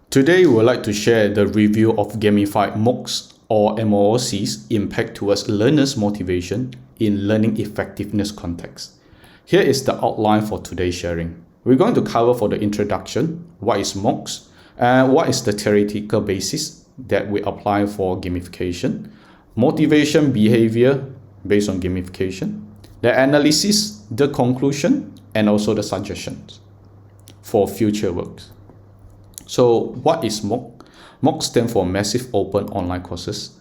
Today, we would like to share the review of Gamified MOOCs or MOOC's impact towards learners' motivation in learning effectiveness context. Here is the outline for today's sharing. We're going to cover for the introduction, what is MOOCs, and what is the theoretical basis that we apply for gamification, motivation behavior based on gamification, the analysis, the conclusion, and also the suggestions for future works. So what is MOOC? MOOC stands for Massive Open Online Courses.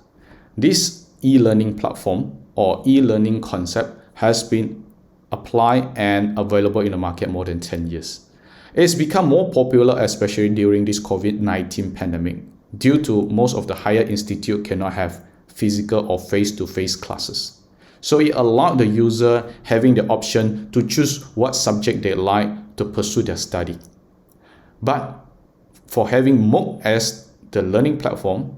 This e-learning platform or e-learning concept has been applied and available in the market more than 10 years. It's become more popular, especially during this COVID-19 pandemic, due to most of the higher institutes cannot have physical or face-to-face classes. So it allowed the user having the option to choose what subject they like to pursue their study. But for having MOOC as the learning platform,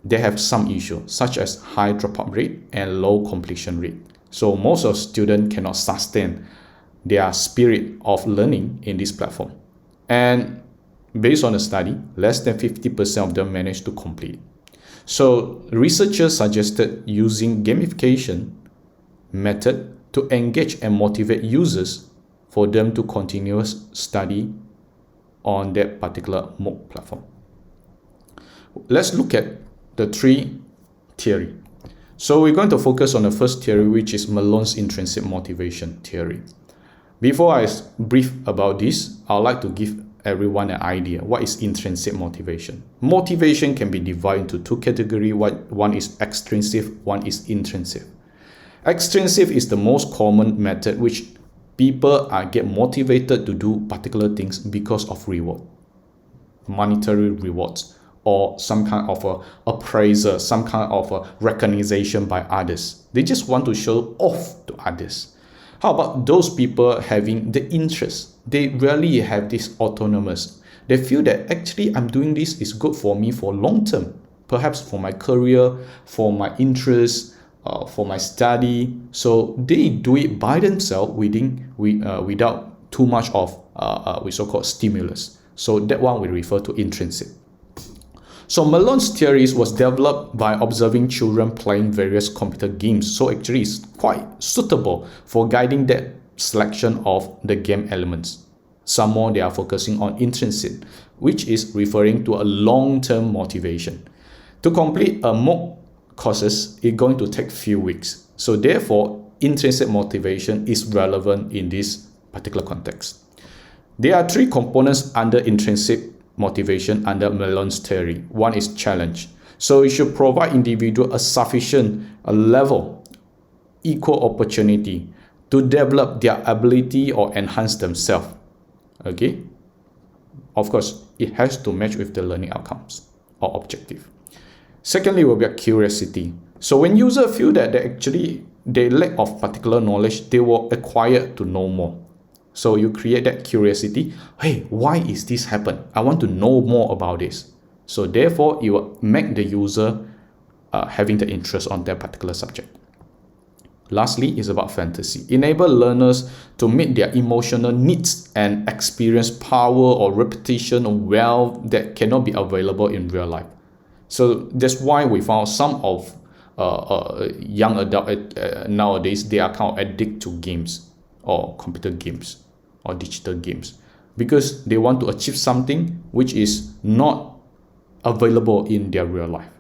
they have some issues such as high dropout rate and low completion rate. So most of students cannot sustain their spirit of learning in this platform. And based on the study, less than 50% of them managed to complete. So researchers suggested using gamification method to engage and motivate users for them to continue study on that particular MOOC platform. Let's look at the three theory. So we're going to focus on the first theory, which is Malone's intrinsic motivation theory. Before I brief about this, I'd like to give everyone an idea. What is intrinsic motivation? Motivation can be divided into two categories. One is extrinsic, one is intrinsic. Extrinsic is the most common method which people get motivated to do particular things because of reward, monetary rewards, or some kind of a appraisal, some kind of a recognition by others. They just want to show off to others. How about those people having the interest? They really have this autonomous. They feel that actually I'm doing this is good for me for long term, perhaps for my career, for my interest, for my study. So they do it by themselves without too much of we so-called stimulus. So that one we refer to intrinsic. So Malone's theories was developed by observing children playing various computer games. So actually it's quite suitable for guiding that selection of the game elements. Some more they are focusing on intrinsic, which is referring to a long-term motivation. To complete a MOOC courses, it's going to take few weeks. So therefore, intrinsic motivation is relevant in this particular context. There are three components under intrinsic motivation under Malone's theory. One is challenge. So it should provide individual a sufficient level, equal opportunity to develop their ability or enhance themselves. Okay? Of course, it has to match with the learning outcomes or objective. Secondly, will be a curiosity. So when users feel that they lack of particular knowledge, they will acquire to know more. So you create that curiosity. Hey, why is this happen? I want to know more about this. So therefore, you will make the user having the interest on that particular subject. Lastly, is about fantasy. Enable learners to meet their emotional needs and experience power or repetition or wealth that cannot be available in real life. So that's why we found some of young adults nowadays, they are kind of addicted to games or computer games or digital games because they want to achieve something which is not available in their real life.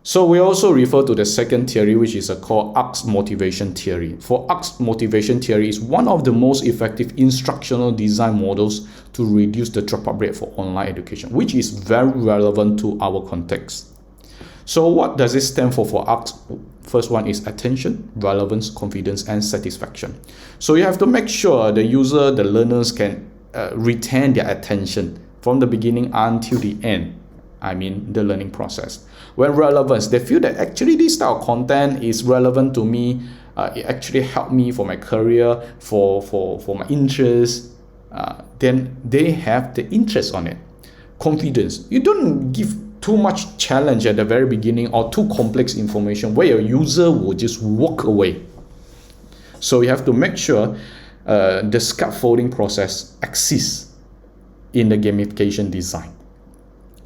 So we also refer to the second theory, which is called ARC motivation theory. For ARC motivation theory is one of the most effective instructional design models to reduce the dropout rate for online education, which is very relevant to our context. So what does it stand for ARC? First one is attention, relevance, confidence, and satisfaction. So you have to make sure the user, the learners can retain their attention from the beginning until the end. I mean the learning process. When relevance, they feel that actually this type of content is relevant to me. It actually helped me for my career, for my interest. Then they have the interest on it. Confidence. You don't give too much challenge at the very beginning or too complex information where your user will just walk away. So you have to make sure the scaffolding process exists in the gamification design.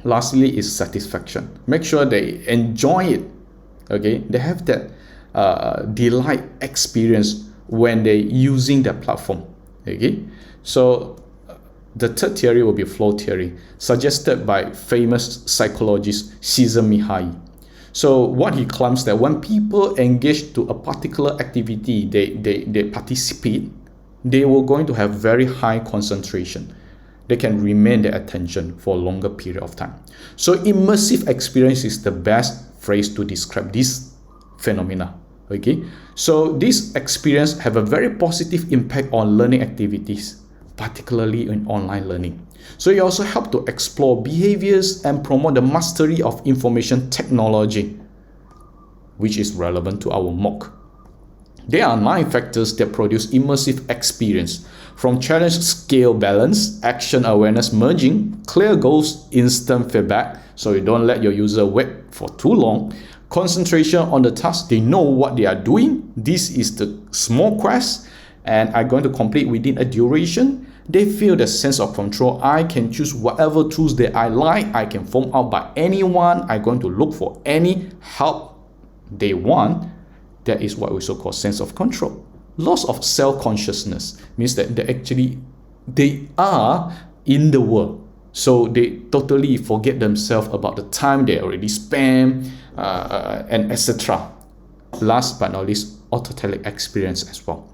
Lastly is satisfaction. Make sure they enjoy it. Okay, they have that delight experience when they're using that platform. Okay, so the third theory will be flow theory, suggested by famous psychologist Csikszentmihalyi. So what he claims that when people engage to a particular activity, they participate, they were going to have very high concentration. They can remain their attention for a longer period of time. So immersive experience is the best phrase to describe this phenomena. Okay, so this experience have a very positive impact on learning activities, particularly in online learning. So it also helps to explore behaviors and promote the mastery of information technology, which is relevant to our MOOC. There are 9 factors that produce immersive experience, from challenge scale balance, action awareness merging, clear goals, instant feedback, so you don't let your user wait for too long, concentration on the task, they know what they are doing, this is the small quest, and I'm going to complete within a duration. They feel the sense of control. I can choose whatever tools that I like, I can form out by anyone, I'm going to look for any help they want. That is what we so call sense of control. Loss of self-consciousness means that they are in the world, so they totally forget themselves about the time they already spent and etc. Last but not least, autotelic experience as well.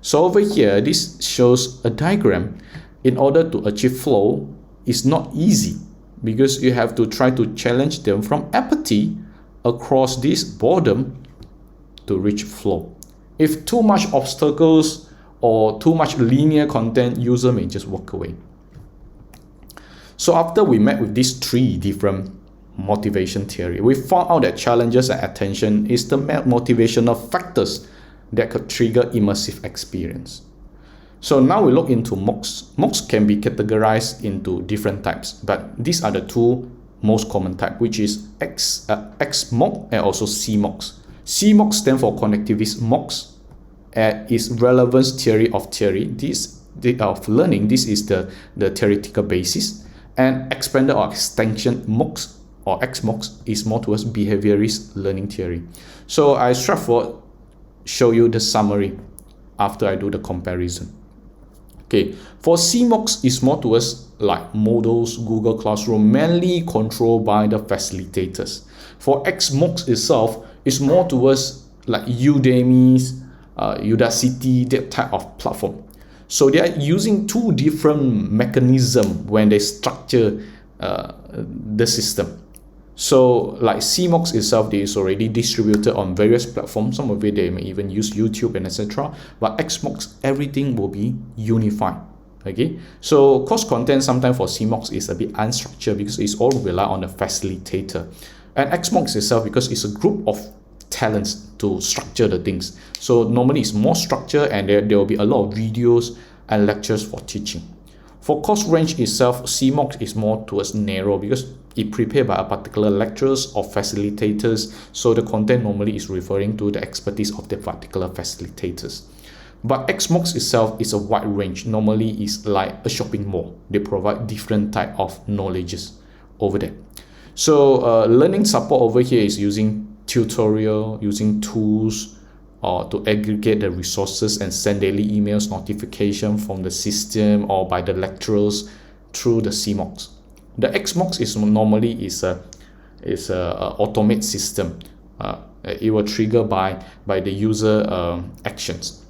So over here, this shows a diagram. In order to achieve flow, it's not easy because you have to try to challenge them from apathy across this boredom to reach flow. If too much obstacles or too much linear content, user may just walk away. So after we met with these 3 different motivation theory, we found out that challenges and attention is the motivational factors that could trigger immersive experience. So now we look into MOOCs. MOOCs can be categorized into different types, but these are the 2 most common type, which is XMOOC and also CMOOCs. CMOOC stands for connectivist MOOCs, is relevance theory of learning. This is the theoretical basis. And expanded or extension MOOCs or XMOOCs is more towards behaviorist learning theory. So I straightforward show you the summary after I do the comparison. Okay, for CMOOCs is more towards like Moodles, Google Classroom, mainly controlled by the facilitators. For XMOOCs itself, is more towards like Udemy's, Udacity, that type of platform. So they are using 2 different mechanisms when they structure the system. So like CMOOCs itself, it is already distributed on various platforms. Some of it they may even use YouTube and etc. But XMOOCs, everything will be unified. Okay, so course content sometimes for CMOOCs is a bit unstructured because it's all rely on the facilitator. And XMOOCs itself, because it's a group of talents to structure the things. So normally it's more structured and there will be a lot of videos and lectures for teaching. For course range itself, CMOOC is more towards narrow because it prepared by a particular lecturers or facilitators. So the content normally is referring to the expertise of the particular facilitators. But XMOOC itself is a wide range. Normally it's like a shopping mall. They provide different type of knowledges over there. So learning support over here is using tutorial, using tools to aggregate the resources and send daily emails notification from the system or by the lecturers through the CMOOCs. The XMOOC is normally is a automate system. It will trigger by the user actions.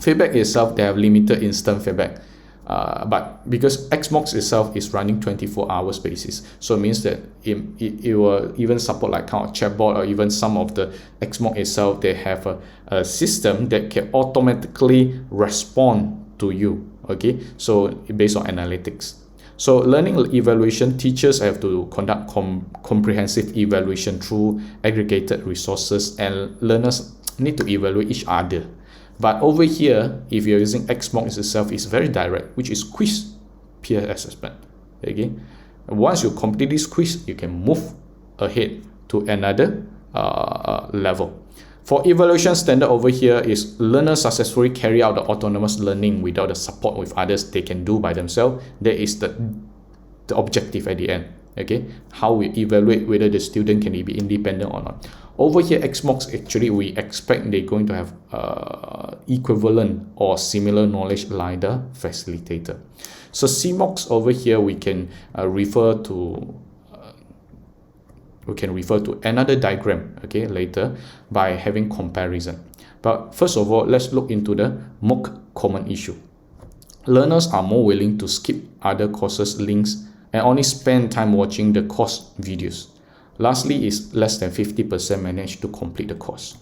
Feedback itself, they have limited instant feedback. But because XMOOC itself is running 24 hours basis, so it means that it will even support like kind of chatbot, or even some of the XMOOC itself, they have a system that can automatically respond to you. Okay, so based on analytics. So learning evaluation, teachers have to conduct comprehensive evaluation through aggregated resources, and learners need to evaluate each other. But over here, if you're using XMOOC itself, is very direct, which is quiz peer assessment. Okay, once you complete this quiz, you can move ahead to another level. For evaluation standard over here is learners successfully carry out the autonomous learning without the support with others they can do by themselves. That is the objective at the end. Okay, how we evaluate whether the student can be independent or not. Over here, XMOOCs, actually we expect they're going to have equivalent or similar knowledge like the facilitator. So CMOOCs over here we can refer to another diagram, okay, later by having comparison. But first of all, let's look into the MOOC common issue. Learners are more willing to skip other courses links and only spend time watching the course videos. Lastly, is less than 50% manage to complete the course.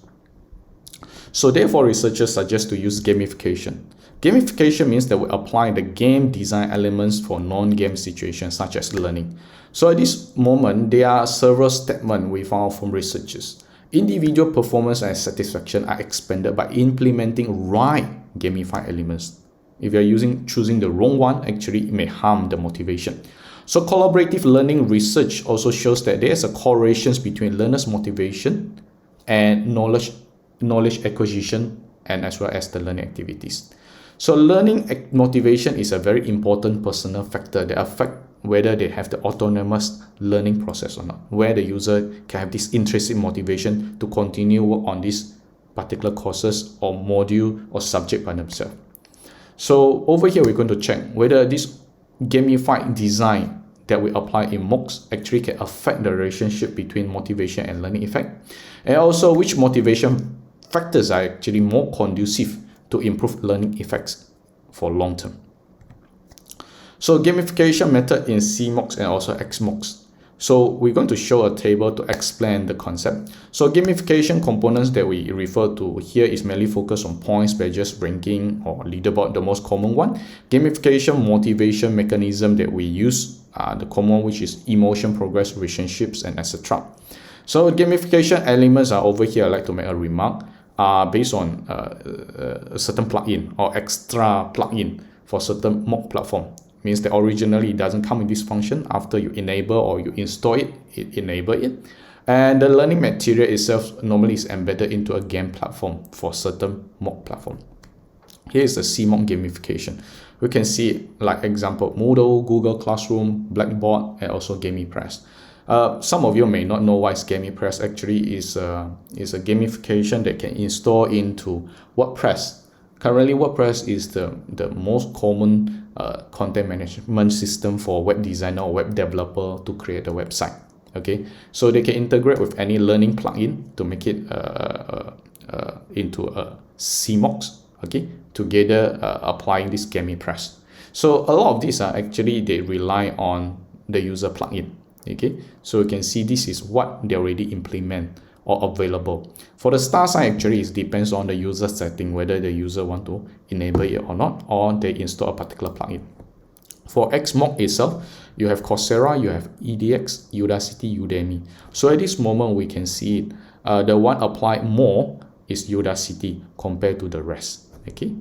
So therefore, researchers suggest to use gamification. Gamification means that we apply the game design elements for non-game situations such as learning. So at this moment, there are several statements we found from researchers. Individual performance and satisfaction are expanded by implementing right gamified elements. If you're choosing the wrong one, actually it may harm the motivation. So collaborative learning research also shows that there is a correlation between learners' motivation and knowledge acquisition and as well as the learning activities. So learning motivation is a very important personal factor that affects whether they have the autonomous learning process or not, where the user can have this intrinsic motivation to continue work on these particular courses or module or subject by themselves. So over here, we're going to check whether this gamified design that we apply in MOOCs actually can affect the relationship between motivation and learning effect, and also which motivation factors are actually more conducive to improve learning effects for long term. So gamification method in CMOOCs and also XMOOCs. So we're going to show a table to explain the concept. So gamification components that we refer to here is mainly focused on points, badges, ranking, or leaderboard, the most common one. Gamification motivation mechanism that we use, the common which is emotion, progress, relationships, and etc. So gamification elements are over here. I'd like to make a remark. Based on a certain plugin or extra plugin for certain MOOC platform. Means that originally it doesn't come with this function. After you enable or you install it, it enable it. And the learning material itself normally is embedded into a game platform for certain MOOC platform. Here is the CMOOC gamification. We can see like example Moodle, Google Classroom, Blackboard, and also GamiPress. Some of you may not know what is GamiPress. Actually is a gamification that can install into WordPress. Currently, WordPress is the most common content management system for web designer or web developer to create a website. Okay, so they can integrate with any learning plugin to make it into a CMOOCs. Okay, together applying this GamiPress. So a lot of these are actually they rely on the user plugin. Okay, so you can see this is what they already implement or available. For the star sign, actually it depends on the user setting whether the user want to enable it or not, or they install a particular plugin. For XMOOC itself, you have Coursera, you have EDX, Udacity, Udemy. So at this moment we can see it. The one applied more is Udacity compared to the rest. Okay.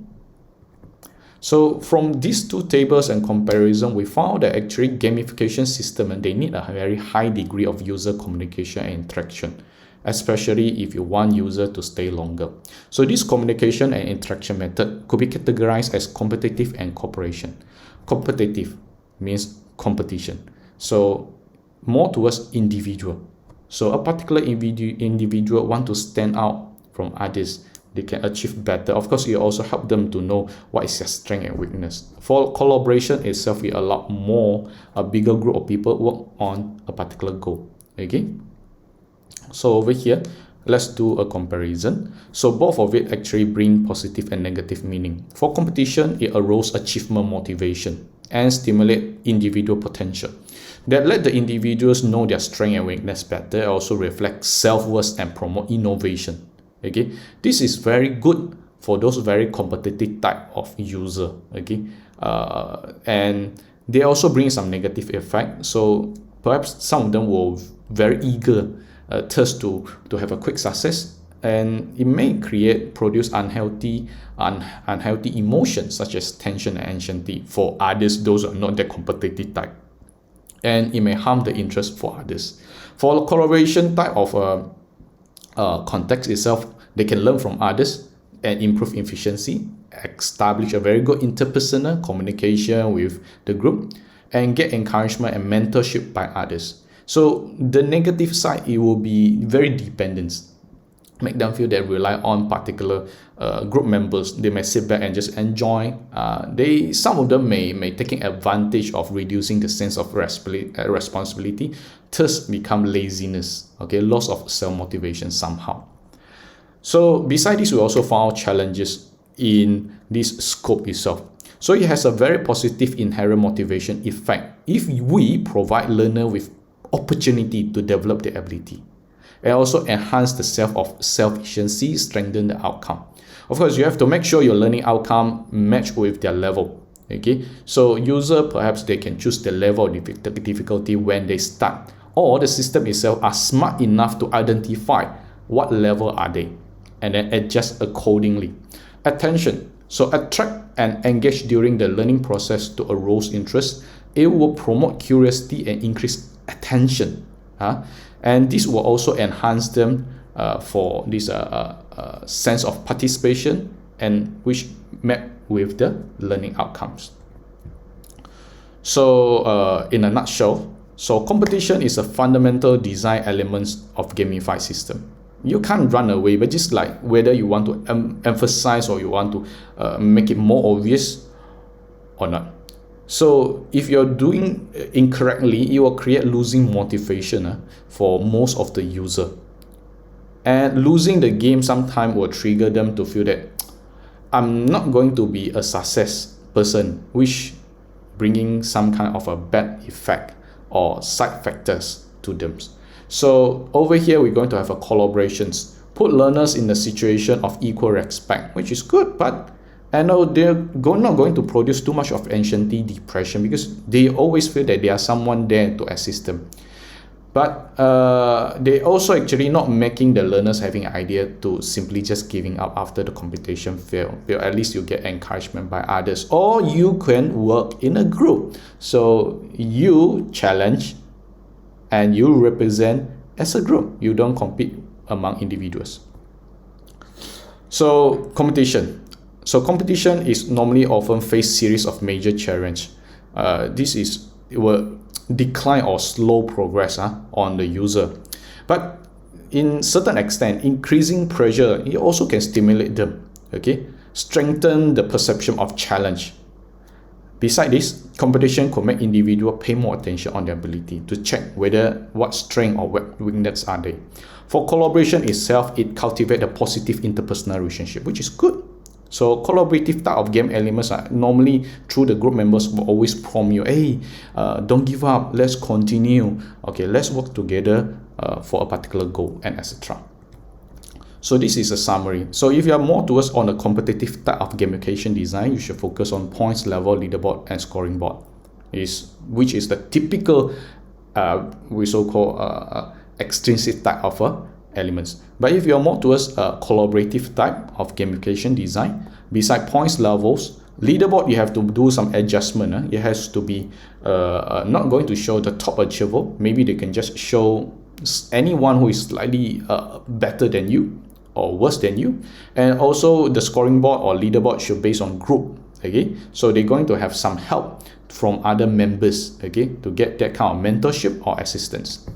So from these two tables and comparison, we found that actually gamification system and they need a very high degree of user communication and interaction, especially if you want user to stay longer. So this communication and interaction method could be categorized as competitive and cooperation. Competitive means competition. So more towards individual. So a particular individual want to stand out from others. They can achieve better. Of course, you also help them to know what is their strength and weakness. For collaboration itself, we allow a bigger group of people work on a particular goal. Okay. So over here, let's do a comparison. So both of it actually bring positive and negative meaning. For competition, it arouse achievement motivation and stimulate individual potential. That let the individuals know their strength and weakness better, also reflect self-worth and promote innovation. Okay, this is very good for those very competitive type of user. Okay, and they also bring some negative effect. So perhaps some of them will very eager thirst to have a quick success, and it may produce unhealthy emotions such as tension and anxiety for others, those are not the competitive type, and it may harm the interest for others. For collaboration type of context itself, they can learn from others and improve efficiency, establish a very good interpersonal communication with the group, and get encouragement and mentorship by others. So the negative side, it will be very dependent. Make them feel they rely on particular group members. They may sit back and just enjoy. Some of them may taking advantage of reducing the sense of responsibility, thus become laziness, okay, loss of self-motivation somehow. So beside this, we also found challenges in this scope itself. So it has a very positive inherent motivation effect if we provide learner with opportunity to develop the ability, and also enhance the self-efficiency, strengthen the outcome. Of course, you have to make sure your learning outcome match with their level. Okay, so user, perhaps they can choose the level of difficulty when they start, or the system itself are smart enough to identify what level are they, and then adjust accordingly. Attention, so attract and engage during the learning process to arouse interest. It will promote curiosity and increase attention. And this will also enhance them for this sense of participation, and which met with the learning outcomes. So in a nutshell, so competition is a fundamental design element of gamified system. You can't run away, but just like whether you want to emphasize or you want to make it more obvious or not. So if you're doing incorrectly, you will create losing motivation for most of the user. And losing the game sometimes will trigger them to feel that I'm not going to be a success person, which bringing some kind of a bad effect or side factors to them. So over here, we're going to have a collaborations. Put learners in the situation of equal respect, which is good, but I know they're not going to produce too much of anxiety, depression, because they always feel that there are someone there to assist them. But they also actually not making the learners having an idea to simply just giving up after the competition fail. But at least you get encouragement by others, or you can work in a group. So you challenge and you represent as a group. You don't compete among individuals. So competition. So competition is normally often face series of major challenge. It will decline or slow progress on the user. But in certain extent, increasing pressure, it also can stimulate them. Okay, strengthen the perception of challenge. Beside this, competition could make individuals pay more attention on their ability to check whether what strength or weakness are they. For collaboration itself, it cultivates a positive interpersonal relationship, which is good. So collaborative type of game elements are normally through the group members will always prompt you, hey, don't give up, let's continue. Okay, let's work together for a particular goal, and etc. So this is a summary. So if you are more towards on a competitive type of gamification design, you should focus on points, level, leaderboard, and scoring board, which is the typical we so-called extrinsic type of elements. But if you're more towards a collaborative type of gamification design, beside points, levels, leaderboard, you have to do some adjustment. It has to be not going to show the top achiever. Maybe they can just show anyone who is slightly better than you or worse than you. And also the scoring board or leaderboard should base on group. Okay, so they're going to have some help from other members, okay, to get that kind of mentorship or assistance.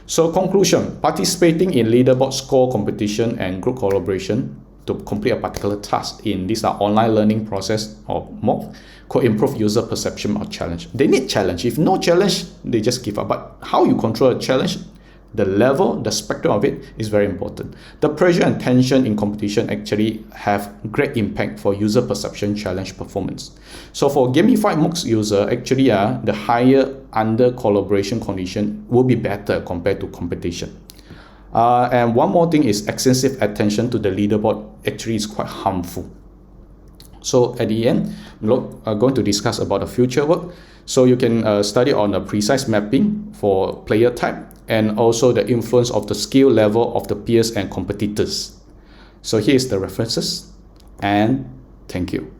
So conclusion, participating in leaderboard score competition and group collaboration to complete a particular task in this online learning process or MOOC could improve user perception of challenge. They need challenge. If no challenge, they just give up. But how you control a challenge, the level, the spectrum of it is very important. The pressure and tension in competition actually have great impact for user perception challenge performance. So for gamified MOOCs user, actually the higher under collaboration condition will be better compared to competition. And one more thing is excessive attention to the leaderboard actually is quite harmful. So at the end, I'm going to discuss about the future work. So you can study on the precise mapping for player type and also the influence of the skill level of the peers and competitors. So here's the references, and thank you.